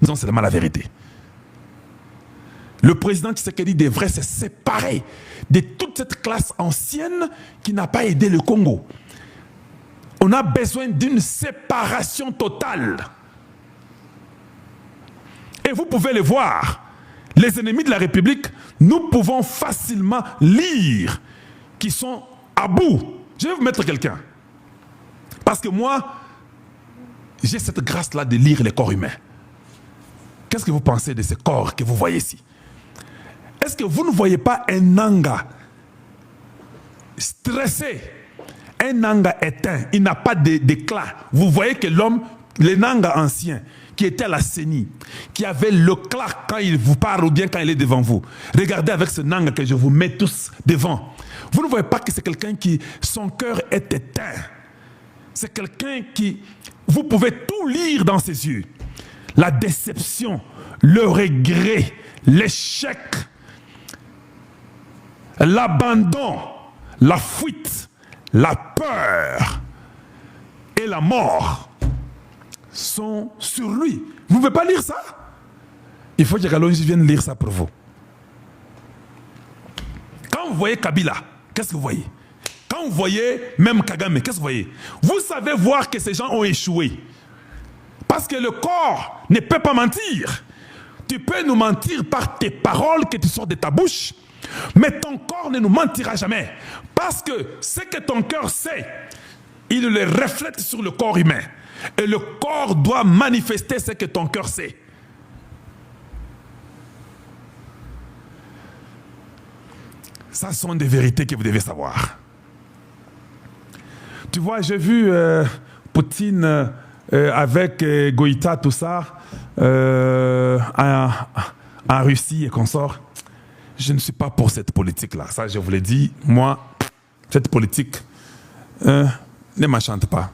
disons seulement la vérité. Le président Tshisekedi devrait se séparer de toute cette classe ancienne qui n'a pas aidé le Congo. On a besoin d'une séparation totale. Et vous pouvez le voir. Les ennemis de la République, nous pouvons facilement lire qu'ils sont à bout. Je vais vous mettre quelqu'un. Parce que moi, j'ai cette grâce-là de lire les corps humains. Qu'est-ce que vous pensez de ces corps que vous voyez ici? Est-ce que vous ne voyez pas un Nanga stressé, un Nanga éteint, il n'a pas d'éclat? Vous voyez que l'homme, le Nanga ancien, qui était à la CENI, qui avait le claque quand il vous parle ou bien quand il est devant vous. Regardez avec ce Nanga que je vous mets tous devant. Vous ne voyez pas que c'est quelqu'un qui, son cœur est éteint. C'est quelqu'un qui, vous pouvez tout lire dans ses yeux. La déception, le regret, l'échec, l'abandon, la fuite, la peur et la mort sont sur lui. Vous ne pouvez pas lire ça? Il faut que Kalonji vienne lire ça pour vous. Quand vous voyez Kabila, qu'est-ce que vous voyez? Quand vous voyez même Kagame, qu'est-ce que vous voyez? Vous savez voir que ces gens ont échoué. Parce que le corps ne peut pas mentir. Tu peux nous mentir par tes paroles que tu sors de ta bouche, mais ton corps ne nous mentira jamais. Parce que ce que ton cœur sait, il le reflète sur le corps humain. Et le corps doit manifester ce que ton cœur sait. Ça sont des vérités que vous devez savoir. Tu vois, j'ai vu Poutine avec Goïta, tout ça, en Russie et consorts. Je ne suis pas pour cette politique-là. Ça, je vous l'ai dit. Moi, cette politique ne m'enchante pas.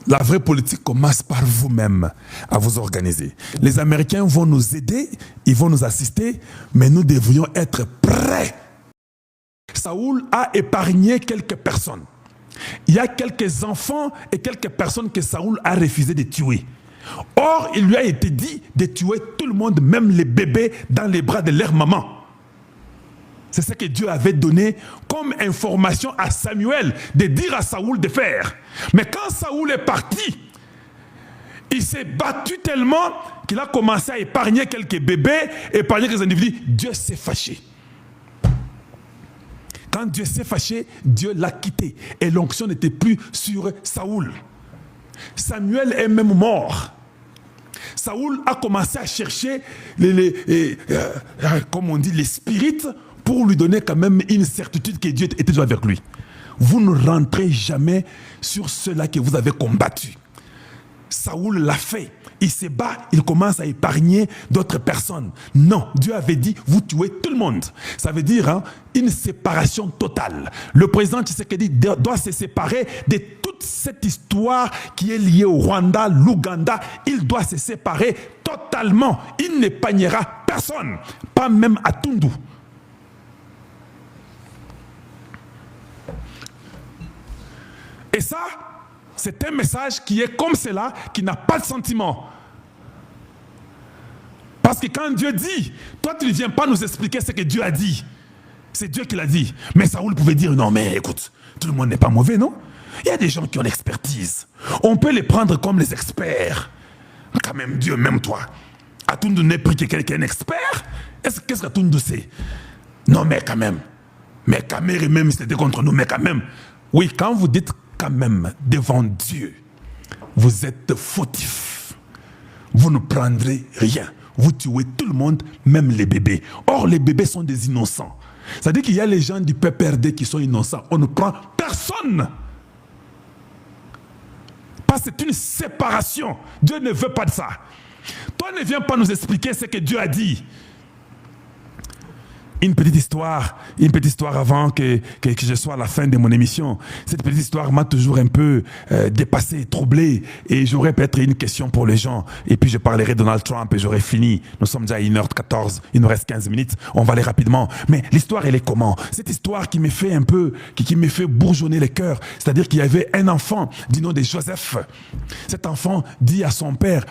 La vraie politique commence par vous-même à vous organiser. Les Américains vont nous aider, ils vont nous assister, mais nous devrions être prêts. Saoul a épargné quelques personnes. Il y a quelques enfants et quelques personnes que Saoul a refusé de tuer. Or, il lui a été dit de tuer tout le monde, même les bébés, dans les bras de leur maman. C'est ce que Dieu avait donné comme information à Samuel, de dire à Saoul de faire. Mais quand Saoul est parti, il s'est battu tellement qu'il a commencé à épargner quelques bébés, épargner quelques individus. Dieu s'est fâché. Quand Dieu s'est fâché, Dieu l'a quitté. Et l'onction n'était plus sur Saoul. Samuel est même mort. Saoul a commencé à chercher, comme on dit, les spirites, pour lui donner quand même une certitude que Dieu était toujours avec lui. Vous ne rentrez jamais sur ceux-là que vous avez combattu. Saoul l'a fait. Il se bat, il commence à épargner d'autres personnes. Non, Dieu avait dit, vous tuez tout le monde. Ça veut dire une séparation totale. Le président Tshisekedi doit se séparer de toute cette histoire qui est liée au Rwanda, l'Ouganda. Il doit se séparer totalement. Il n'épargnera personne, pas même à Tundu. Et ça, c'est un message qui est comme cela, qui n'a pas de sentiment. Parce que quand Dieu dit, toi tu ne viens pas nous expliquer ce que Dieu a dit. C'est Dieu qui l'a dit. Mais Saoul pouvait dire, non mais écoute, tout le monde n'est pas mauvais, non? Il y a des gens qui ont l'expertise. On peut les prendre comme les experts. Quand même Dieu, même toi. Atundu n'est pris que quelqu'un expert? Qu'est-ce qu'Atundu sait? Non mais quand même. Mais Kamere même, c'était contre nous, mais quand même. Oui, quand vous dites quand même devant Dieu, vous êtes fautif. Vous ne prendrez rien. Vous tuez tout le monde, même les bébés. Or, les bébés sont des innocents. C'est-à-dire qu'il y a les gens du PPRD qui sont innocents. On ne prend personne. Parce que c'est une séparation. Dieu ne veut pas de ça. Toi, ne viens pas nous expliquer ce que Dieu a dit. Une petite histoire avant que je sois à la fin de mon émission. Cette petite histoire m'a toujours un peu dépassé, troublé. Et j'aurais peut-être une question pour les gens. Et puis je parlerai de Donald Trump et j'aurai fini. Nous sommes déjà à 1h14, il nous reste 15 minutes. On va aller rapidement. Mais l'histoire, elle est comment? Cette histoire qui me fait un peu, qui me fait bourgeonner le cœur. C'est-à-dire qu'il y avait un enfant du nom de Joseph. Cet enfant dit à son père...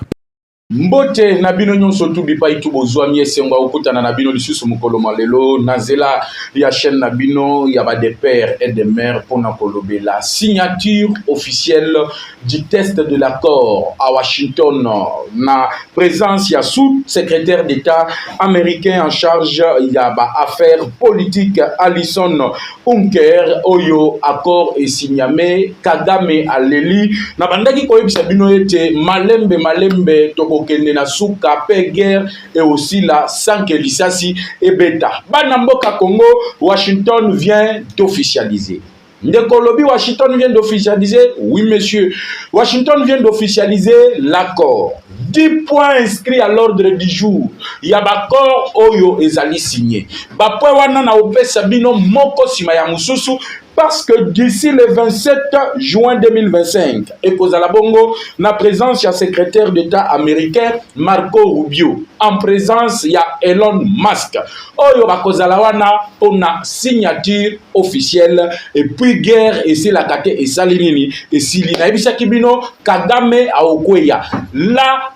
Mbote na bino nyonso tu bipa itu bozwami esengo okutana na bino lisusu mukolo malelo nazela ya chaîne na bino ya ba des pères et des mères pour na kolobela signature officielle du test de l'accord à Washington na présence ya sous-secrétaire d'État américain en charge ya ba affaires politiques Alison Hunker oyo accord et signame Kagame aleli na bandaki koyebisa bino ete malembe toko kende na suka pe guerre et aussi la sans que lisasi et beta bana mboka Congo. Washington vient d'officialiser. Ndekolobi, Washington vient d'officialiser. Oui monsieur, Washington vient d'officialiser l'accord. 10 points inscrits à l'ordre du jour. Il y a l'accord oyo ezali signé. Bapwe wana na opesa bino moko sima ya mususu. Parce que d'ici le 27 juin 2025, et cause à la bongo, na présence, il y a secrétaire d'État américain Marco Rubio. En présence, il y a Elon Musk. Oyo cause à la wana, on a signature officielle. Et puis guerre, et c'est la kate et salinini. Et silina. Et bisa kibino, Kagame a okweya. La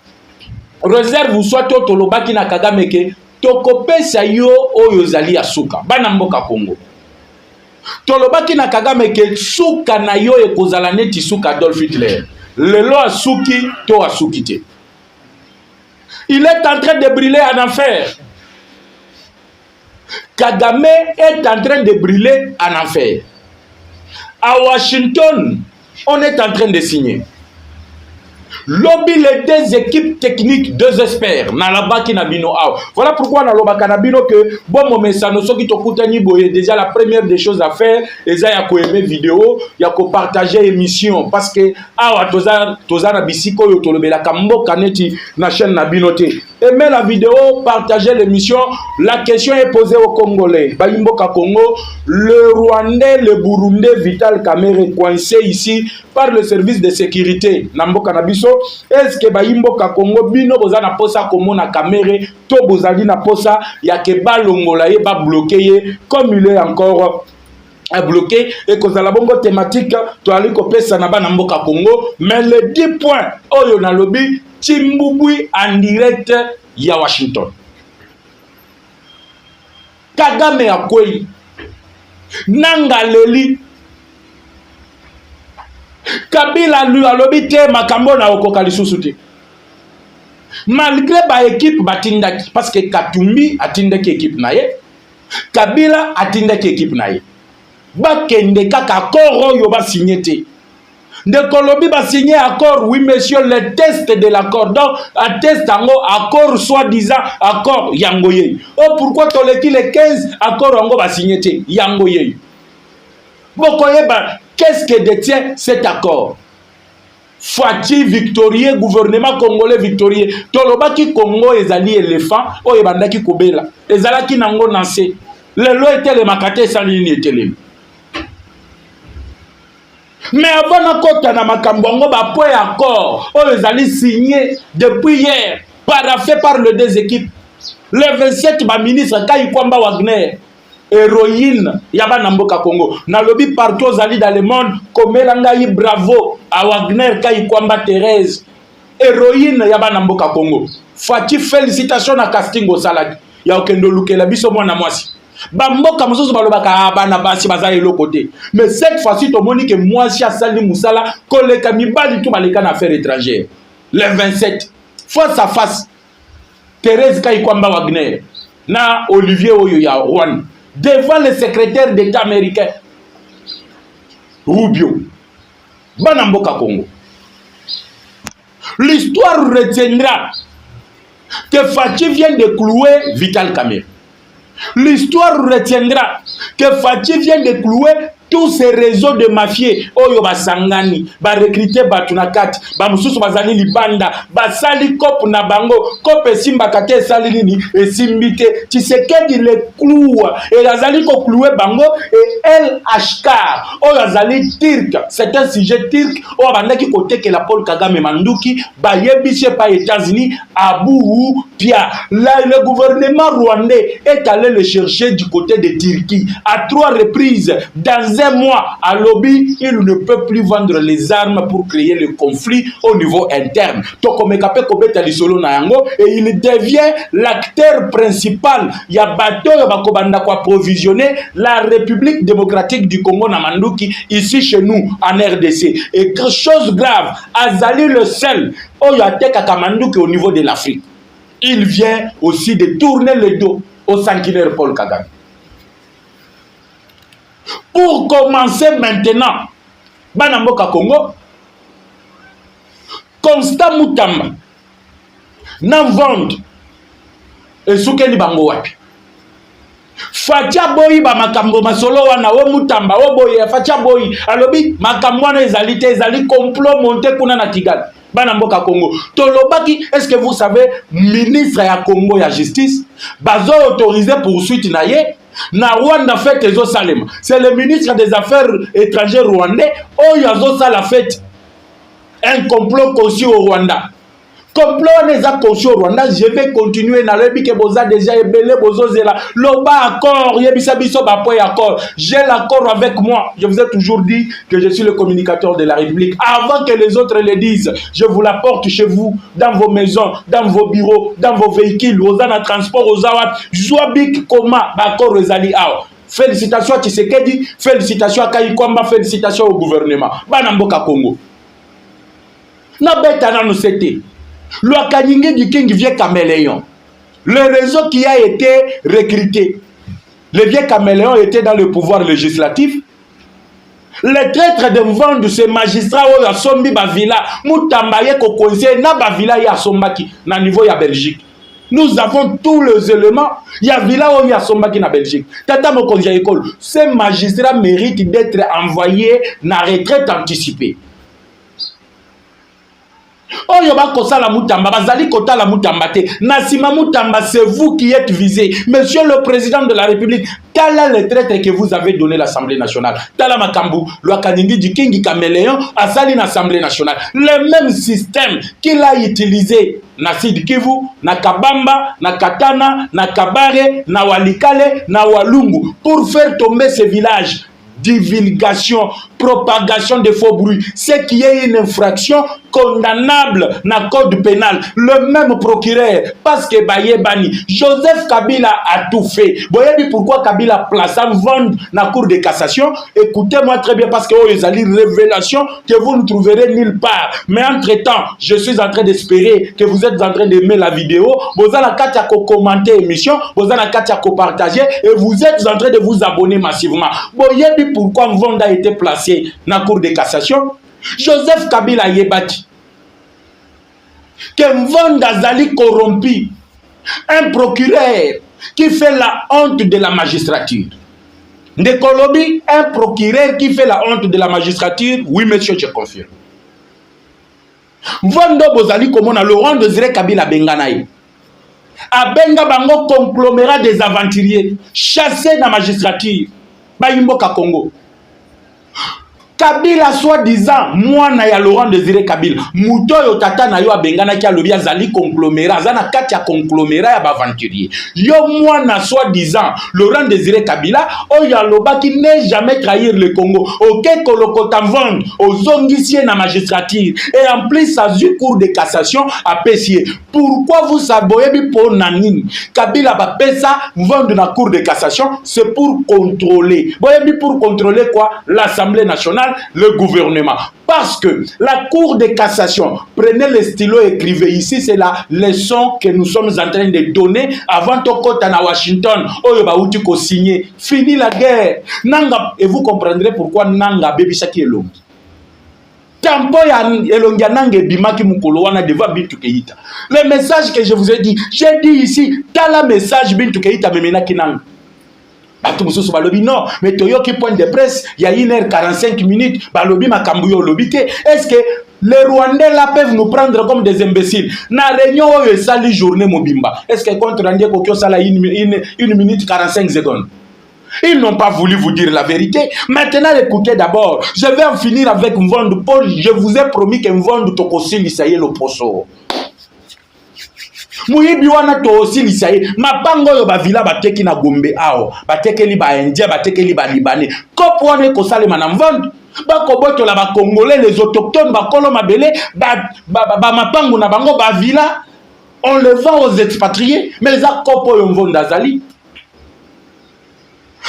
réserve soit tolobaki na Kagame ke, tokopesa yo oyo zali asuka. Bana mboka Congo. Tolobaki na Kagame ke suka na yo ekozala neti suka Adolf Hitler. Lelo asuki to asuki te. Il est en train de brûler en enfer. Kagame est en train de brûler en enfer. À Washington, on est en train de signer. Lobby les deux équipes techniques, deux experts. Nalabaki Nabino. Voilà pourquoi Nalobaka Nabino que bon moment ça nous qui tokutani boye déjà la première des choses à faire et ça y a ko aimer vidéo, y a ko partager émission parce que awa toza na bisiko yo tolobela kambo kaneti na chaîne Nabino te. Aimez la vidéo, partagez l'émission. La question est posée aux Congolais. Bayimboka Congo, le Rwandais, le Burundais Vital Kamerhe coincé ici par le service de sécurité. Namboka Nabiso, est-ce que Bayimboka Congo bino boza na posa komo na Kamerhe to bozali na posa ya ke balongola ye ba bloqué comme il est encore à bloquer et que la bongo thématique to ali kopesa na bana mboka Congo mais les 10 points oyo na lobby Chimbubui en direct ya Washington. Kagame akwei nanga leli Kabila lui alobi te makambo na okoka lisusu te. Malgré ba équipe batindaki parce que Katumbi atindaki équipe na ye, Kabila atindaki équipe na ye. Bakende kaka accord oyo ba signé te. De Colombie va signer accord, oui monsieur, le test de l'accord. Donc, un test en accord, soi-disant accord, yangoye. Oh, pourquoi toleki les 15 accords en va signer yangoye? Qu'est-ce que détient cet accord? Fati victorieux, gouvernement congolais victorieux. Tolobaki Congo ezali éléphant, oh ebandaki kobela. Ezalaki nango nancé. Le loi était le makate sans ligne était le. Mais avant de na makambongo ba point accord, on les a signé depuis hier, paraphé par les deux équipes. Le 27 ba ministre Kai Kwamba Wagner, héroïne yaba namboka Congo. Na lobby partout zali dans le monde, comme langai bravo à Wagner Kai Kwamba Thérèse, héroïne yaba namboka Congo. Fati félicitations à Castingo Saladi. Ya okendo lukela biso mwana mwasi. Bamboka mususu balobaka bana basi bazali lokote. Mais cette fois-ci to moni que moi si asali musala koleka mibali tout baleka na affaires étrangères. Le 27 face à face Thérèse Kaikwamba Wagner na Olivier Oyo ya Rwanda devant le secrétaire d'État américain Rubio. Bana mboka Congo. L'histoire retiendra que Fachi vient de clouer Vital Kamerhe. L'histoire retiendra que Fachi vient de clouer tous ces réseaux de mafieux. Oyo basangani, ba recruter batunakati, ba mususu bazali libanda, ba sali kop na bango, kop esimba kate sali nini, esimbite, Tshisekedi le cloue, et azali ko clouer bango, et El Ashkar, oyo azali Turc, c'est un sujet turc, oyo bandaki kote que la Paul Kagame Manduki, ba yebishe pa États-Unis, Abou Pia. Là, le gouvernement rwandais est allé le chercher du côté de Turquie, à 3 reprises, dans un mois à lobby, il ne peut plus vendre les armes pour créer le conflit au niveau interne. Et il devient l'acteur principal. Il y a bateau qui approvisionner la République démocratique du Congo Namanduki ici chez nous en RDC. Et chose grave, Azali le seul au niveau de l'Afrique. Il vient aussi de tourner le dos au sanguinaire Paul Kagame. Pour commencer maintenant, Banamboka Congo, Constant Mutamba, nan vendre, et soukeni bango wapi. Fatia boyi ba makambo masolo wana o Mutamba o boyi fatia boyi alobi makambo wana ezali complot monté kuna na Kigali. Banamboka Congo. Tolobaki, est-ce que vous savez, ministre ya Congo ya justice, bazo autorisé poursuite na ye, na Rwanda fête ezo salema. C'est le ministre des Affaires étrangères rwandais, oh yazo sala fête. Un complot conçu au Rwanda. Complot n'est pas conçu au Rwanda, je vais continuer na lebi ke boza déjà ebele bozo zela. Loba accord, yebisa biso ba point accord. J'ai l'accord avec moi. Je vous ai toujours dit que je suis le communicateur de la République. Avant que les autres le disent, je vous l'apporte chez vous, dans vos maisons, dans vos bureaux, dans vos véhicules, aux en transport, aux awat. Joabik Koma, accord ezali ao. Félicitations à Tshisekedi, félicitations à Kayikwamba, félicitations au gouvernement. Banamboka Congo. Na beta na nous c'était. Le Kanyingi du King vient caméléon. Le réseau qui a été recruté. Le vieux caméléon était dans le pouvoir législatif. Les traîtres de vente de ces magistrats où ya sombi ba villa, Mutambaye ko conseil na ba villa ya sombaki na niveau ya Belgique. Nous avons tous les éléments. Il y a villa où ya sombaki na Belgique. Tata mo conseil école. Ces magistrats méritent d'être envoyés na retraite anticipée. Oh yoba kosa la Mutamba, bazali kota la Mutamba te. Nasima Mutamba, c'est vous qui êtes visé. Monsieur le président de la République, quel est le traître que vous avez donné l'Assemblée nationale? Tala Makambu, le Kanindi du King Caméléon, a sali l'Assemblée nationale. Le même système qu'il a utilisé na Sud Kivu, na Kabamba, na Katana, na Kabare, na Walikale, na Walungu, pour faire tomber ces villages. Divulgation, propagation de faux bruits, ce qui est une infraction condamnable dans le code pénal. Le même procureur, parce que Bayebani, Joseph Kabila a tout fait. Vous voyez pourquoi Kabila place en vente dans la cour de cassation? Écoutez-moi très bien, parce que vous avez une révélation que vous ne trouverez nulle part. Mais entre-temps, je suis en train d'espérer que vous êtes en train d'aimer la vidéo. Vous avez la carte à commenter l'émission, vous avez la carte à partager et vous êtes en train de vous abonner massivement. Vous voyez pourquoi Vond a été placé dans la cour de cassation? Joseph Kabila Yebati. Que Vond Azali corrompu. Un procureur qui fait la honte de la magistrature. De Kolobi, un procureur qui fait la honte de la magistrature. Oui, monsieur, je confirme. Vondo Bozali Komona, Laurent Désiré Kabila Benganaï. Abenga Bango conglomérat des aventuriers. Chassé dans la magistrature. Bayimboka Congo. Kabila soi-disant, moi na ya Laurent Désiré Kabila, muto yo tata na yo abengana ki alobi azali conglomérat, azana kati ya conglomérat ya baventurier. Yo moi na soi-disant, Laurent Désiré Kabila, oyo aloba qui n'est jamais trahir le Congo. Ok, kolokota vendre aux ongiciers na magistrature. Et en plus, ça du cours de cassation à Pessier. Pourquoi vous saboyez pour nanine? Kabila ba pesa vendre na cour de cassation, c'est pour contrôler. Boyebi pour contrôler quoi? L'Assemblée nationale, le gouvernement. Parce que la cour de cassation, prenez le stylo, écrivez ici, c'est la leçon que nous sommes en train de donner avant Tokota na Washington. Oyoba uti ko signer. Fini la guerre. Nanga, et vous comprendrez pourquoi Nanga Baby Shaki Elongi. Tampo ya Elongi Nanga Bimaki Mukolo wana devant Bintou Keïta. Le message que je vous ai dit, j'ai dit ici, t'as la message Bintou Keïta Memena Kinang. Balobi non, mais Toyoki point de presse, il y a 1h45 minutes, Balobi Makambuyo Lobite. Est-ce que les Rwandais là peuvent nous prendre comme des imbéciles? Na réunion où sali journée Mobimba. Est-ce que contre Rwandais Kokyo Sala 1 minute 45 secondes? Ils n'ont pas voulu vous dire la vérité. Maintenant, écoutez d'abord. Je vais en finir avec Mvondu Paul. Je vous ai promis que Mvondu Tokosi Lisaye le poso. Muyibi wana to aussi lisaye mapango yo ba villa bateki na Gombe ao batekeli ba Indien batekeli ba Libanais kopo wana ko salema na mvande bakoboto la ba Congolais les autochtones ba kolo mabele ba mapango na bango ba villa on le vend aux expatriés mais les kopo yo mvonda zali.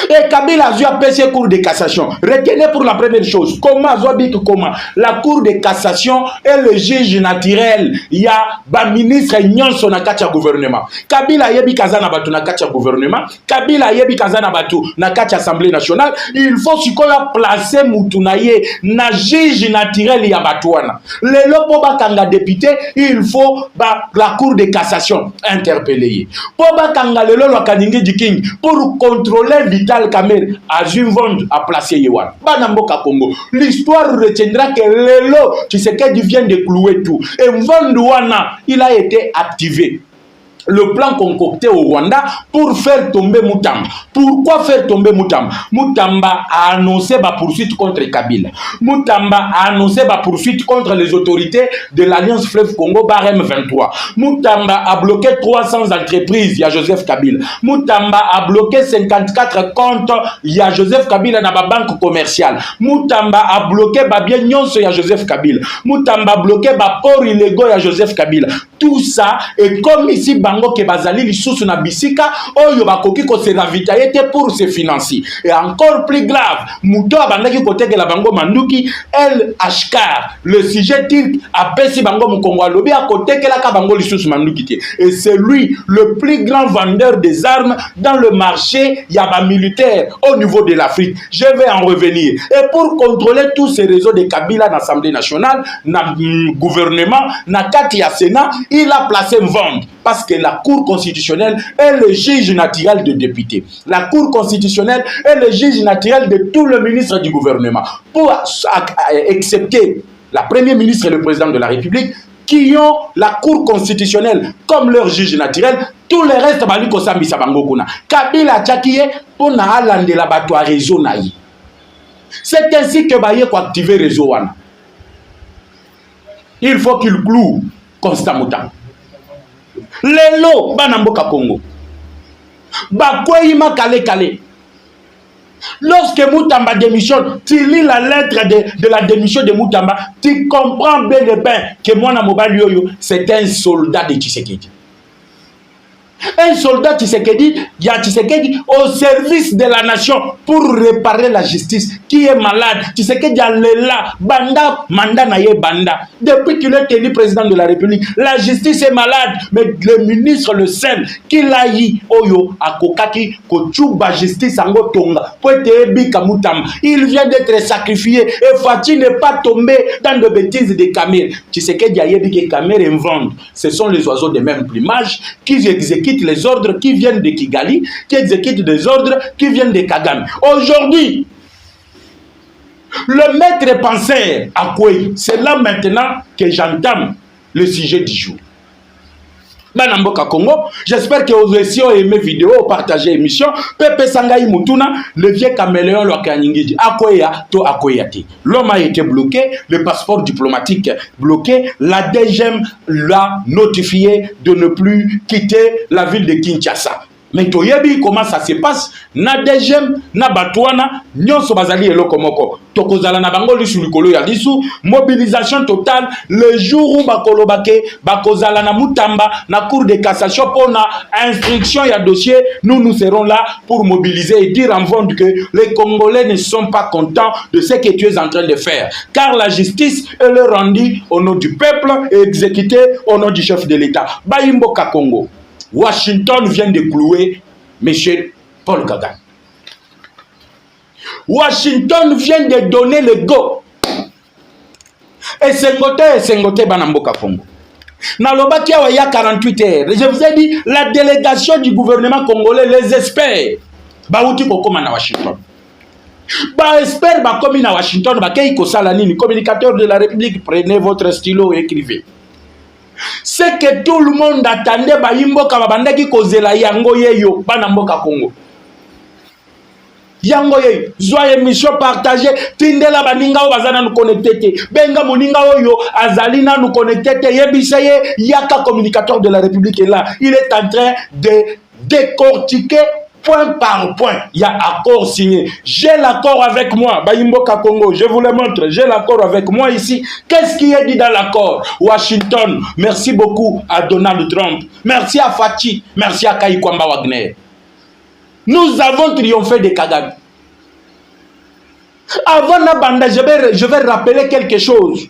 Et Kabila a appelé cour de cassation. Retenez pour la première chose, comment la cour de cassation est le juge naturel. Il y a un ministre Nyonso na kacha gouvernement. Kabila yebi kazana batu na kacha gouvernement. Kabila yebi kazana batu na kacha assemblée nationale. Il faut sikoya placer mutunaye na juge naturel ya batuana. Le lopo bakanga député, il faut la cour de cassation interpeller. Pour bakanga le lolo kaningi diking pour contrôler Vital Kamerhe Azumvond a placé Yewan. Banamboka Congo. L'histoire retiendra que Lelo Tshisekedi vient de clouer tout. Et Mvondouana, il a été activé. Le plan concocté au Rwanda pour faire tomber Mutamba. Pourquoi faire tomber Mutamba? Mutamba a annoncé ma poursuite contre Kabila. Mutamba a annoncé ma poursuite contre les autorités de l'Alliance Fleuve Congo Barème 23. Mutamba a bloqué 300 entreprises, il y a Joseph Kabila. Mutamba a bloqué 54 comptes, il y a Joseph Kabila dans ma banque commerciale. Mutamba a bloqué Babien Nyonso, il y a Joseph Kabila. Mutamba a bloqué ma port illégaux, il y a Joseph Kabila. Tout ça est comme ici bango ke bazali lisusu na bisika oyo bakoki ko se ravitailler pour se financer. Et encore plus grave, muto abandaki koteke la bango manduki El Ashkar, le sujet tirk a pesi bango mukongo alobi a koteke la ka bango lisusu manduki tie. Et c'est lui le plus grand vendeur des armes dans le marché yaba militaire au niveau de l'Afrique. Je vais en revenir. Et pour contrôler tous ces réseaux de Kabila dans l'Assemblée nationale, na gouvernement, na kati ya Sénat, il a placé Mvond parce que la Cour constitutionnelle est le juge naturel des députés. La Cour constitutionnelle est le juge naturel de tout le ministre du gouvernement. Pour accepter la première ministre et le président de la République qui ont la Cour constitutionnelle comme leur juge naturel, tout le reste bali ko sambisa bango kuna. Kabila tchakiye pour na alande la bato a réseau naï. C'est ainsi que baye ko activer réseau wana. Il faut qu'il cloue Constant Mutamba. Lelo banamboka Congo. Bakoyima kale. Lorsque Mutamba démissionne, tu lis la lettre de la démission de Mutamba, tu comprends bien et bien que Mwana Mobali Yoyo, c'est un soldat de Tshisekedi. Un soldat Tshisekedi, il y a Tshisekedi au service de la nation pour réparer la justice qui est malade. Tshisekedi a là, banda, manda naye banda. Depuis qu'il est élu président de la République, la justice est malade. Mais le ministre le seul qu'il a eu, Oyo, à Kokaki, Kochuba justice en Gotonga, il vient d'être sacrifié et Fati n'est pas tombé dans de bêtises de Kamerhe. Tshisekedi a dit que Kamerhe invente. Ce sont les oiseaux de même plumage qui exécutent les ordres qui viennent de Kigali, qui exécutent des ordres qui viennent de Kagame. Aujourd'hui, le maître penseur à quoi? C'est là maintenant que j'entame le sujet du jour. Banamboka Congo, j'espère que vous aussi aimé vidéo, partagé l'émission. Pepe Sangaï Mutuna, le vieux caméléon Loakanyingiji, Akoya, to Akoyati. L'homme a été bloqué, le passeport diplomatique bloqué, la DGM l'a notifié de ne plus quitter la ville de Kinshasa. Mais toyebi comment ça se passe? Na DGM, na Batouana, nyonso bazali eloko moko. Tokozala na bango lisu likolo ya lisu, mobilisation totale le jour où bakolobake, bakozala na Mutamba, na cour de cassation pour na instruction ya dossier, nous serons là pour mobiliser et dire en vente que les Congolais ne sont pas contents de ce que tu es en train de faire. Car la justice est le rendue au nom du peuple et exécutée au nom du chef de l'État. Bayimboka Congo. Washington vient de clouer M. Paul Kagame. Washington vient de donner le go. Et Sengote Banamboka Congo. Nalobaki il y a 48 heures. Je vous ai dit, la délégation du gouvernement congolais, les experts, Baouti Kokoma na Washington. Ba expert ba komi na Washington, ba kei kosala nini, communicateur de la République, prenez votre stylo et écrivez. C'est que tout le monde attendait Bayimboka babandaki kozela yango yeyo bana mboka Congo. yango ye zwa émission partagée tindela baninga o bazana nous connecter benga moninga oyo azali na nous connecter yebisa ye yaka communicateur de la République est là, il est en train de décortiquer point par point. Il y a accord signé. J'ai l'accord avec moi. Bayimboka Congo, je vous le montre. J'ai l'accord avec moi ici. Qu'est-ce qui est dit dans l'accord? Washington, merci beaucoup à Donald Trump. Merci à Fachi. Merci à Kayikwamba Wagner. Nous avons triomphé de Kagame. Avant la bande, je vais rappeler quelque chose.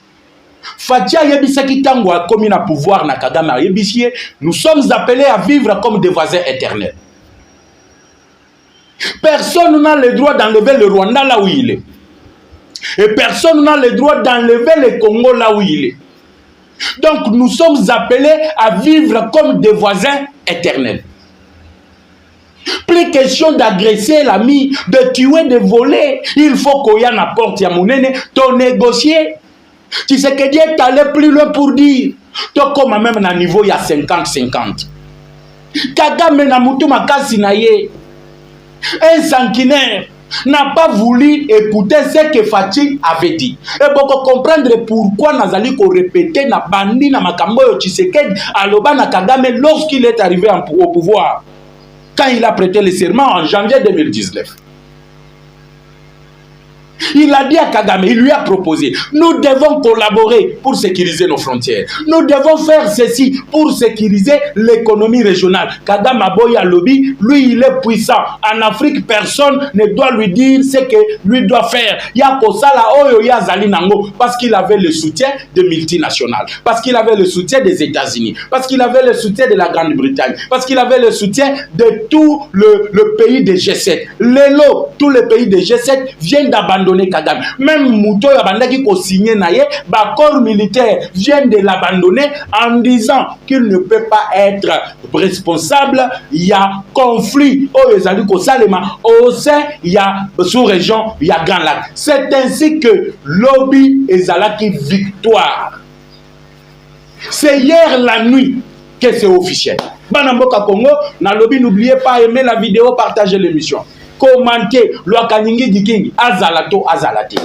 Fachi Yebisaki Tango a commis un pouvoir na Kagame Yebisie. Nous sommes appelés à vivre comme des voisins éternels. Personne n'a le droit d'enlever le Rwanda là où il est. Et personne n'a le droit d'enlever le Congo là où il est. Donc nous sommes appelés à vivre comme des voisins éternels. Plus question d'agresser l'ami, de tuer, de voler. Il faut qu'on y apporte ya monene, ton négocier. Tu sais que Dieu est allé plus loin pour dire. Toi comme même à niveau il y a 50-50. Kagame na mutu makasi na ye. Un sanguinaire n'a pas voulu écouter ce que Fachi avait dit. Et pour comprendre pourquoi Nazali ko répéter na bandi na makambo yo Tshisekedi aloba na Kagame lorsqu'il est arrivé au pouvoir, quand il a prêté le serment en janvier 2019. Il a dit à Kagame, il lui a proposé, nous devons collaborer pour sécuriser nos frontières. Nous devons faire ceci pour sécuriser l'économie régionale. Kagame Aboya Lobby, lui il est puissant. En Afrique, personne ne doit lui dire ce que lui doit faire. Il y a Kosala Oyo Yazali Nango, parce qu'il avait le soutien de multinationales, parce qu'il avait le soutien des États-Unis, parce qu'il avait le soutien de la Grande-Bretagne, parce qu'il avait le soutien de tout le pays des G7. Lélo, tous les pays des G7 viennent d'abandonner Kagame. Même Mouto Yabandaki ko signé naye, ba corps militaire vient de l'abandonner en disant qu'il ne peut pas être responsable. Il y a conflit au Salema, au sein il y a sous-région, il y a Grand Lac. C'est ainsi que lobby ezalaki victoire. C'est hier la nuit que c'est officiel. Banamboka Congo, na lobby, n'oubliez pas aimer la vidéo, partager l'émission. Commenter le kaningi dikingi azalato azalate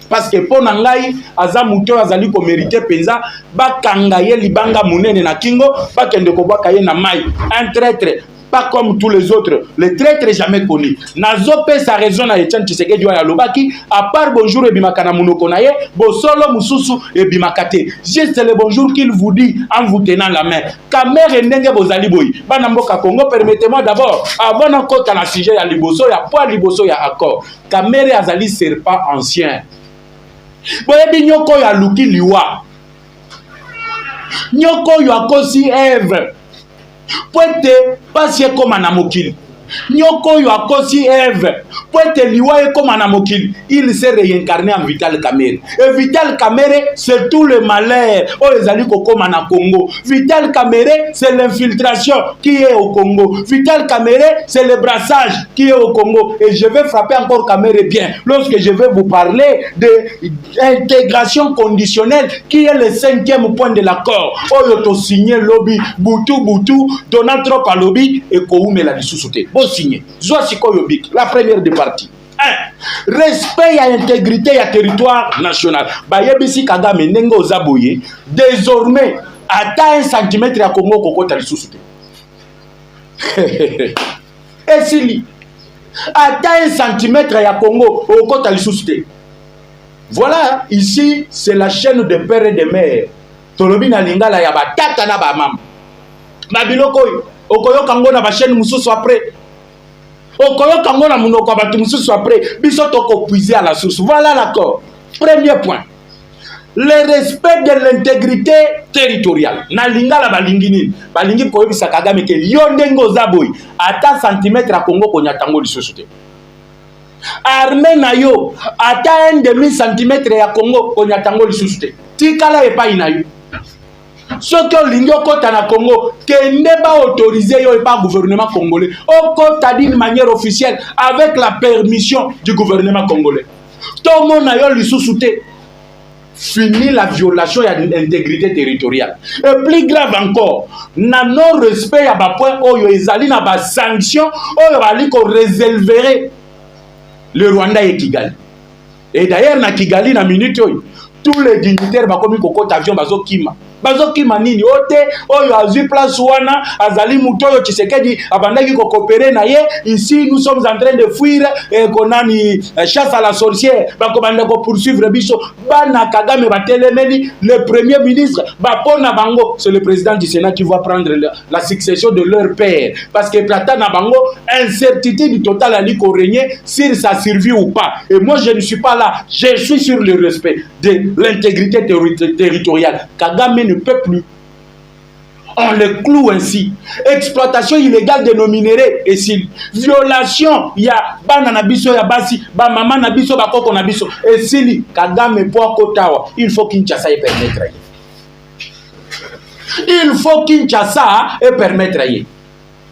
parce que pour nangai azamuto azali ko mériter penza bakangaye libanga munene na kingo bakende ko bakaye na mai un traître pas comme tous les autres, les traîtres jamais connus. Nazope sa raison na Etienne Tshisekedi ya lobaki à part bonjour et bimakana munoko na ye bosolo mususu et bimakate. Juste le bonjour qu'il vous dit en vous tenant la main. Kamere ndenge bozali boy. Bana mboka Congo, permettez-moi d'abord avant d'encore na sujet ya liboso ya poids liboso ya accord. Kamere azali serpent ancien. Boyebi nyoko ya luki liwa. Nyoko yo akosi Ève. Poete pasi ekoma na mokili. Nyoko yo akosi Ève. Poete liwa ekoma na mokili. Il s'est réincarné en Vital Kamerhe. Et Vital Kamerhe, c'est tout le malheur. Oh, ezali kokoma na Congo. Vital Kamerhe, c'est l'infiltration qui est au Congo. Vital Kamerhe, c'est le brassage qui est au Congo. Et je vais frapper encore Kamerhe bien. Lorsque je vais vous parler de l'intégration conditionnelle, qui est le 5e point de l'accord. Oh, yoto signé lobby, Boutou, Donald Trump à lobby, et Koume la dissouté. Bon signé. Zoasiko Yobik, la première des parties. 1. Respect à intégrité à territoire national. Bayebisi Kagame Nengo Zaboye, désormais, à 1 centimètre à Congo, Koko Talisouté. Et si, à 1 centimètre à Congo, Koko Talisouté. Voilà, ici, c'est la chaîne de père et de mère. Tolobina Lingala Yaba, Tata Naba Mam. Babiloko, Okoyo Kango na ba chaîne Moussou après. Okoyo Kango na Munoko Batu Moussou après. Bisoto ko puiser à la source. Voilà l'accord. Premier point. Le respect de l'intégrité territoriale. Na Lingala Balingini. Balingi ko yebisa Kagame ke yondengo zaboy. Ata centimètre à Congo ko nyatango lisosute. Armée na yo. Ata 1,5 centimètre à Congo ko nyatango lisosute. Tikala e pa inayo. Ce que l'Union Kota na Congo, qui n'est pas autorisé par le gouvernement congolais, au Kota d'une manière officielle, avec la permission du gouvernement congolais. Tout le monde a eu sous-souté. Fini la violation de l'intégrité territoriale. Et plus grave encore, na non-respect à bas point où il y a des sanctions, où il y a des réserver le Rwanda et Kigali. Et d'ailleurs, na Kigali, na minute, tous les dignitaires bakomi kokota avion bazokima. Bazokima nini ote oyo azui place wana azali mutoyo Tshisekedi abandaki ko coopérer na ye. Ici nous sommes en train de fuir konani chasse à la sorcière bakobanda ko poursuivre biso bana Kagame batelemeli le premier ministre bapona bango. C'est le président du Sénat qui va prendre la succession de leur père parce que plata na bango incertitude totale ali ko régner sur sa survie ou pas. Et moi je ne suis pas là, je suis sur le respect de l'intégrité territoriale. Kagame ne peut plus. On le cloue ainsi. Exploitation illégale de nos minéraux et si violation il y a banana biso ya basi ba mama na biso ba koko na biso et si Kagame po kotawa il faut Kinshasa y permettre. Il faut Kinshasa et permettre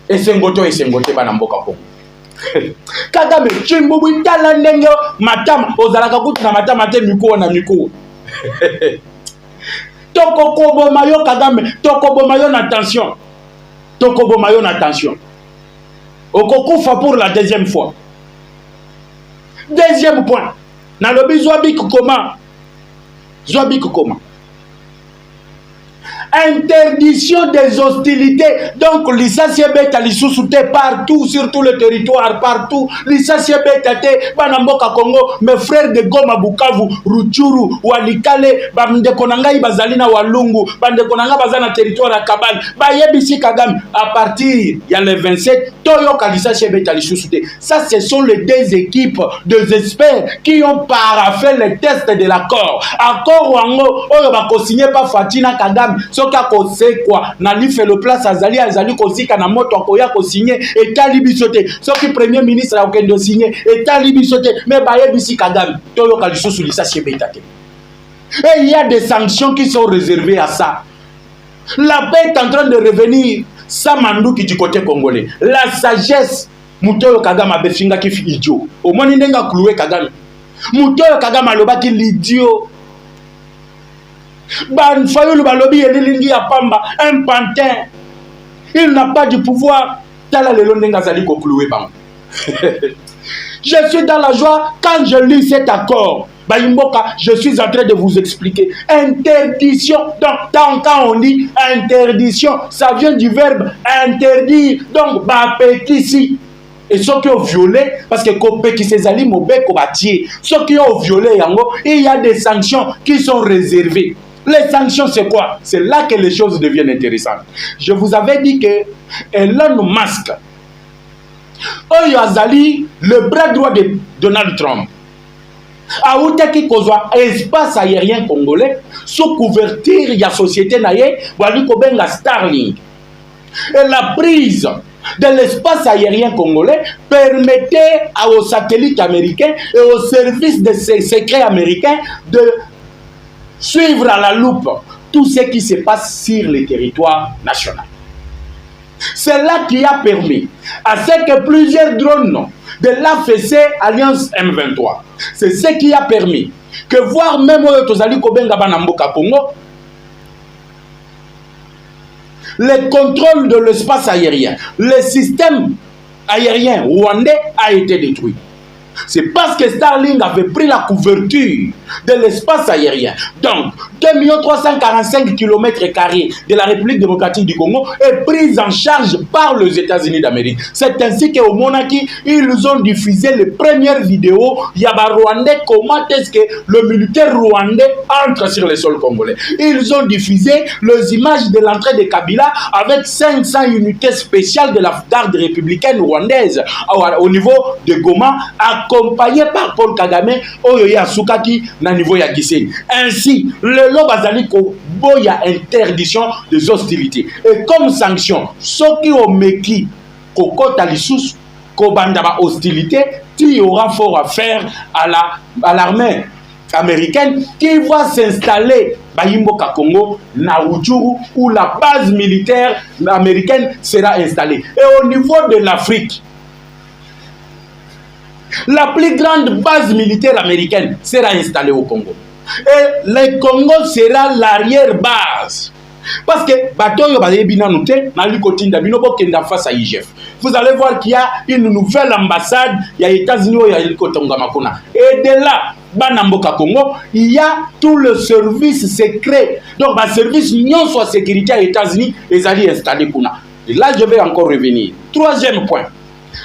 et sengoto bana mboka ko. Kagame chimbubu tala ndenge matama ozalaka kutu na matama te mikuo na mikuo. Tokobo mayo Kagame, tokobo mayo na tension. Tokobo mayo na tension. Okokufa pour la deuxième fois. Deuxième point. Na lobi Zwabik comment? Zwabik comment? Interdiction des hostilités. Donc, l'issassie beta l'issoussouté partout, sur tout le territoire, partout. L'issassie beta te, Banamboka Congo, mes frères de Goma, Bukavu, Ruchuru, Walikale, Bande Konanga, Bazalina, Walungu, Bande Konanga, Bazana, territoire à Kabal, Bayebisi Kagame, à partir, il y a le 27, Toyoka, l'issassie beta l'issoussouté. Ça, ce sont les deux équipes de experts qui ont paraffé les tests de l'accord. Accord Wango, on va co-signer par Fatina Kagame. Soka ko se quoi na li fait le place azali kosika na moto akoya ko signer et talibi sote soki premier ministre a okendo signer et talibi sote mais bayebisi Kagame to yo kaliso sous lisa chebeta te. Et il y a des sanctions qui sont réservées à ça. La paix est en train de revenir Samandouki du côté congolais. La sagesse Mutoyo Kagame a befinga ki idiot. Au moins ndenga cloué Kagame. Mutoyo Kagame alobaki l'idiot. Ban Fayulu balobi elilingi ya pamba un pantin. Il n'a pas du pouvoir. Tala le londenga zali ko cloué bang. Je suis dans la joie quand je lis cet accord. Baimboka, je suis en train de vous expliquer. Interdiction. Donc, quand on dit interdiction, ça vient du verbe interdire. Donc, bapekisi. Et ceux qui ont violé, parce que ceux qui ont violé, il y a des sanctions qui sont réservées. Les sanctions, c'est quoi? C'est là que les choses deviennent intéressantes. Je vous avais dit que Elon Musk, Azali, le bras droit de Donald Trump, a outaki kozwa espace aérien congolais sous couverture de la société naye, wali kobenga Starlink. Et la prise de l'espace aérien congolais permettait aux satellites américains et aux services de secrets américains de suivre à la loupe tout ce qui se passe sur le territoire national. C'est là qui a permis à ce que plusieurs drones de l'AFC Alliance M23, c'est ce qui a permis que voir même Tozali Kobenga Banamboka Congo, le contrôle de l'espace aérien, le système aérien rwandais a été détruit. C'est parce que Starlink avait pris la couverture de l'espace aérien. Donc, 2 345 km² de la République démocratique du Congo est prise en charge par les États-Unis d'Amérique. C'est ainsi qu'au Monaki, ils ont diffusé les premières vidéos. Yaba Rwandais, comment est-ce que le militaire rwandais entre sur le sol congolais. Ils ont diffusé les images de l'entrée de Kabila avec 500 unités spéciales de la garde républicaine rwandaise au niveau de Goma, accompagné par Paul Kagame, Oyoya Soukaki, na niveau ya Gisenyi. Ainsi, le Lobazali Boya interdiction des hostilités. Et comme sanction, ceux qui ont méqui Kokota Lissous, Kobandaba hostilité, il y aura fort à faire à l'armée américaine qui va s'installer Bayimboka Congo, na Rutshuru, où la base militaire américaine sera installée. Et au niveau de l'Afrique, la plus grande base militaire américaine sera installée au Congo. Et le Congo sera l'arrière-base Parce que bateau yo bazali bina noté na likotinda bino bokenda face à IGF. Vous allez voir qu'il y a une nouvelle ambassade, il y a États-Unis, il y a likotonga makona. Et de là, Banamboka Congo, il y a tout le service secret. Donc, le service non soit sécurité à États-Unis, les alliés installés pour nous. Et là, je vais encore revenir. Troisième point,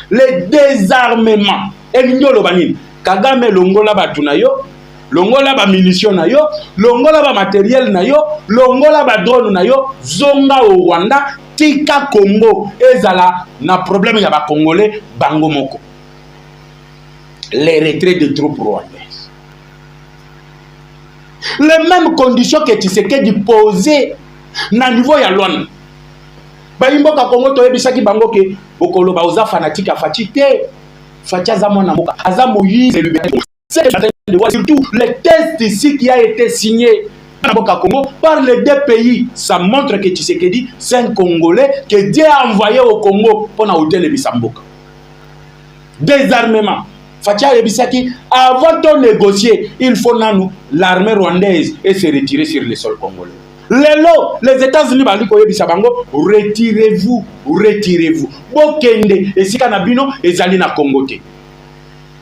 le désarmement. Et l'Union Lobanine, Kagame Longola Batunayo, Longola ba munitions nayo, Longola ba matériel nayo, Longola ba drone nayo, Zonga au Rwanda, Tika Congo, ezala na problème ya ba Congolais bango moko. Les retraits de troupes rwandaises. Les mêmes conditions que Tshisekedi posées na niveau ya Luanda. Ba imboka Congo to yebisaki bango ke bokolo ba oza fanatique a fatité. Fatia za mwana mboka aza Moïse et surtout le test ici qui a été signé Congo par les deux pays, ça montre que Tshisekedi c'est un Congolais que Dieu a envoyé au Congo pour hôtel Bisamboka. Désarmement. Fatia Ebisaki, avant de négocier, il faut l'armée rwandaise et se retirer sur le sol congolais. Les États-Unis, retirez-vous, retirez-vous. Bokende, et si kanabino, et zali na Congote.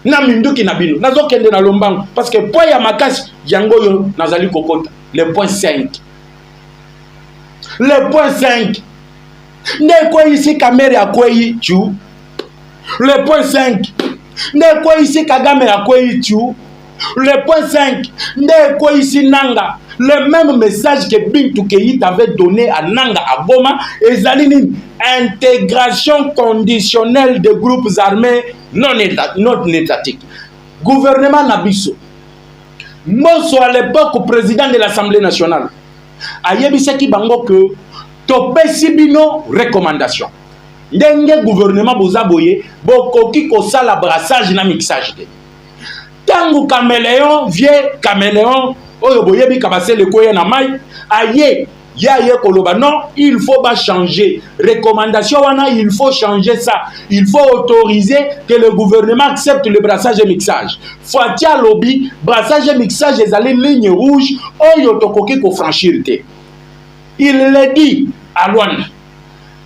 Na minduki nabino, nazo kende na lombango, parce que point ya makasi, yango yo, nazali kokota. Le point 5. Le point 5. Ne quoi ici, caméra ya quoi tu. Le point 5. Ne quoi ici, Kagame ya quoi tu. Le point 5. Ne quoi ici, Nanga. Le même message que Bintou Keït avait donné à Nanga, à Goma, et Zaline, intégration conditionnelle de groupes armés non étatiques. Gouvernement Nabiso. Mosso à l'époque, président de l'Assemblée nationale, a yebisaki bango que topesi bino recommandation. Ndenge gouvernement bozaboye, bokoki kosala brassage na mixage. Tangu caméléon, vieux caméléon, oyo boyebi kabase le koye na mai, aye, ya koloba, non, il faut pas changer. Recommandation wana, il faut changer ça. Il faut autoriser que le gouvernement accepte le brassage et mixage. Fatia lobby, brassage et mixage, les allées ligne rouge, oyo tokoki ko franchir te. Il le dit à Luanda.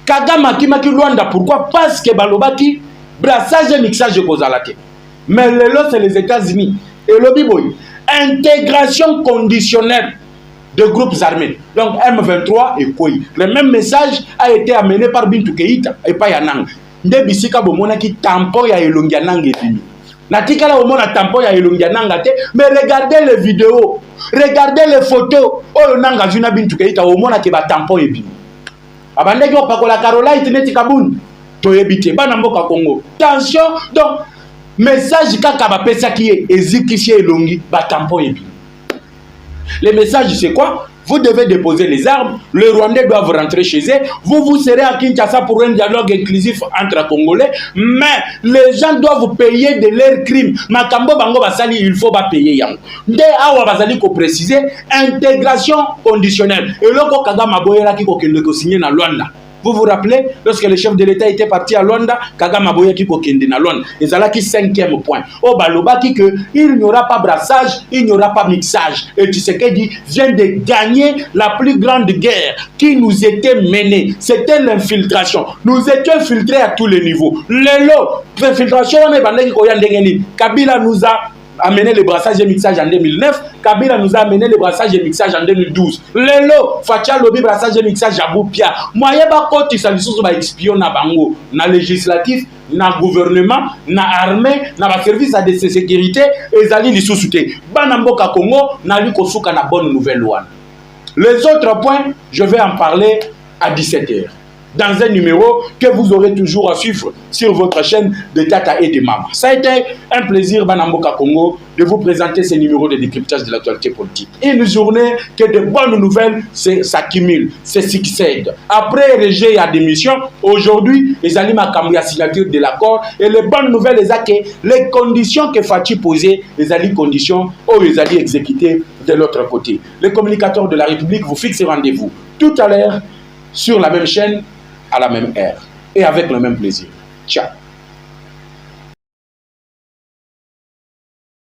Kagame kimaki Luanda, pourquoi? Parce que balobaki, brassage et mixage kozalate. Mais le lot, c'est les États-Unis. Et lobby boy, intégration conditionnelle de groupes armés. Donc M23 et Kouy. Le même message a été amené par Bintou Keïta et pas Yanang. Nde bisika bomona ki tampon ya Elongia Nang epimi. Natika la omona tampon ya Elongia Nang te, mais regardez les vidéos, regardez les photos. Oh Nanga juna Bintou Keïta omona ke ba tampon epimi. Abande ki opakola Caroline neti kabuni. Toyebite bana mboka Congo. Attention, donc message kaka ba pesa ki ezikisi Elongi ba tampon epimi. Les messages, c'est quoi? Vous devez déposer les armes, les Rwandais doivent rentrer chez eux, vous serez à Kinshasa pour un dialogue inclusif entre Congolais, mais les gens doivent payer de leurs crimes. Makambo bango basali, il faut pas payer yango. Dès awa basali ko préciser intégration conditionnelle. Et loko Kagame aboyela ki ko kende ko signer na Luanda. Vous vous rappelez, lorsque le chef de l'État était parti à Luanda, Kagame Aboya qui kokende na Luanda. Et ça là qui cinquième point. Au Balobaki que il n'y aura pas brassage, il n'y aura pas mixage. Et Tshisekedi vient de gagner la plus grande guerre qui nous était menée. C'était l'infiltration. Nous étions infiltrés à tous les niveaux. L'infiltration, on est bandé qui Kabila nous a amené le brassage et mixage en 2009. Kabila nous a amené le brassage et mixage en 2012. Lelo, Fatia Lobby brassage et mixage à Boupia. Moi, yeba koti sa lisusu ba espion na bango, na législatif, na gouvernement, na armée, na ba service de sécurité, ezali lisusu te. Bana mboka Congo, na li kosuka na bonne nouvelle loi. Les autres points, je vais en parler à 17h. Dans un numéro que vous aurez toujours à suivre sur votre chaîne de Tata et de Mama. Ça a été un plaisir, Banamboka Congo, de vous présenter ces numéros de décryptage de l'actualité politique. Une journée que de bonnes nouvelles s'accumulent, se succèdent. Après rejet et démission, aujourd'hui, les Alima Kamouya signature de l'accord. Et les bonnes nouvelles, les conditions que Fati posait, les Ali conditions, ou les Ali exécutées de l'autre côté. Les communicateurs de la République vous fixent rendez-vous tout à l'heure sur la même chaîne, à la même heure et avec le même plaisir. Ciao.